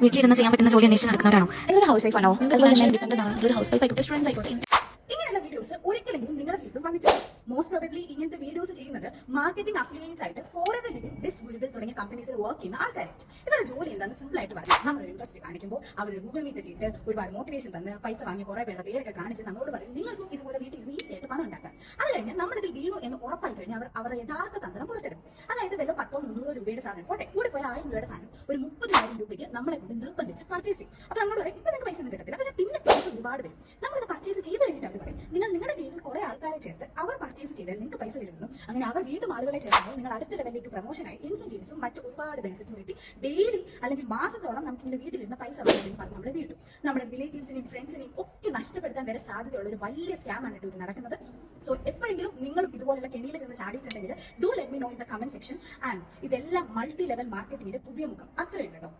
വീട്ടിലിരുന്ന് ചെയ്യാൻ പറ്റുന്ന ജോലി അന്വേഷിച്ച് നടക്കുന്നവരാണോ? നിങ്ങളൊരു ഹൗസ് വൈഫ് ആണോ? ഇൻഡിപെൻഡന്റ് ആണ്. ഒരു ഹൗസ് വൈഫ് ആയിക്കോട്ടെ, സ്റ്റുഡൻസ് ആയിക്കോട്ടെ. ഇങ്ങനെയുള്ള വീഡിയോസ് ഒരിക്കലെങ്കിലും നിങ്ങളുടെ ഫീൽഡിൽ വന്നിട്ടില്ല. മോസ്റ്റ് പ്രോബബ്ലി ഇങ്ങനത്തെ വീഡിയോസ് ചെയ്യുന്നത് മാർക്കറ്റിംഗ് അഫിലിയേറ്റ്സ് ആയിട്ട് ഫോറെവർ ലിവിംഗ്, ബിസ്, ഗുരുകൾ തുടങ്ങിയ കമ്പനീസിൽ വർക്ക് ചെയ്യുന്ന ആൾക്കാരായിരിക്കും. ഇവരുടെ ജോലി എന്താണെന്ന് സിമ്പിൾ ആയിട്ട് പറഞ്ഞു, നമ്മളൊരു ഇൻട്രസ്റ്റ് കാണിക്കുമ്പോൾ അവർ ഗൂഗിൾ മീറ്റ് ഒക്കെ ഇട്ട് ഒരുപാട് മോട്ടിവേഷൻ തന്ന് പൈസ വാങ്ങി കുറെ പേരുടെ പേരൊക്കെ കാണിച്ച് നമ്മളോട് പറയും നിങ്ങൾക്കും ഇതുപോലെ വീട്ടിൽ ഈസി ആയിട്ട് പണം ഉണ്ടാക്കാം. അത് കഴിഞ്ഞ് നമ്മളിതിൽ വീണു എന്ന് ഉറപ്പായി കഴിഞ്ഞാൽ അവരുടെ യഥാർത്ഥ തന്ത്രം പുറത്തെടുക്കും. അതായത് വല്ല 100-300 രൂപയുടെ സാധനം പോട്ടെ, കൂടെ പോയ 1000 രൂപയുടെ സാധനം ഒരു 30,000 രൂപയ്ക്ക് നമ്മളെ കൊണ്ട് നിർബന്ധിച്ച് പർച്ചേസ് ചെയ്യും. അപ്പൊ നമ്മളോട് പറയും ഇപ്പൊ നിങ്ങൾക്ക് പൈസ ഒന്നും കിട്ടത്തില്ല, പക്ഷെ പിന്നെ പൈസ ഒരുപാട് വരും. നമ്മളിത് പർച്ചേസ് ചെയ്ത് കഴിഞ്ഞിട്ട് അവർ പറയും നിങ്ങളുടെ കീഴിൽ കുറെ ആൾക്കാരെ ചേർത്ത് അവർ പർച്ചേസ് ചെയ്താൽ നിങ്ങൾക്ക് പൈസ വരുമെന്നും അങ്ങനെ അവർ വീണ്ടും ആളുകളെ ചേർക്കുമ്പോൾ നിങ്ങൾ അടുത്ത ലെവലിലേക്ക് പ്രൊമോഷനായി ഇൻസെന്റീവ്സും മറ്റു ഒരുപാട് ബെനിഫിറ്റ്സും കിട്ടി ഡെയിലി അല്ലെങ്കിൽ മാസത്തോളം നമുക്ക് ഇങ്ങനെ വീട്ടിലിരുന്ന പൈസ പറഞ്ഞ് നമ്മളെ വീട്ടും. നമ്മുടെ റിലേറ്റീവ്സിനെയും ഫ്രണ്ട്സിനെയും ഒക്കെ നഷ്ടപ്പെടുത്താൻ വരെ സാധ്യതയുള്ള ഒരു വലിയ സ്കാം ആണ് ഇത് നടക്കുന്നത്. സോ എപ്പോഴെങ്കിലും നിങ്ങളും ഇതുപോലുള്ള കെണിയിൽ ചെന്ന് ചാടിയിട്ടുണ്ടെങ്കിൽ do let me know in the comment section. And ഇതെല്ലാം മൾട്ടി ലെവൽ മാർക്കറ്റിംഗിന്റെ പുതിയ മുഖം അത്രയും കേട്ടോ.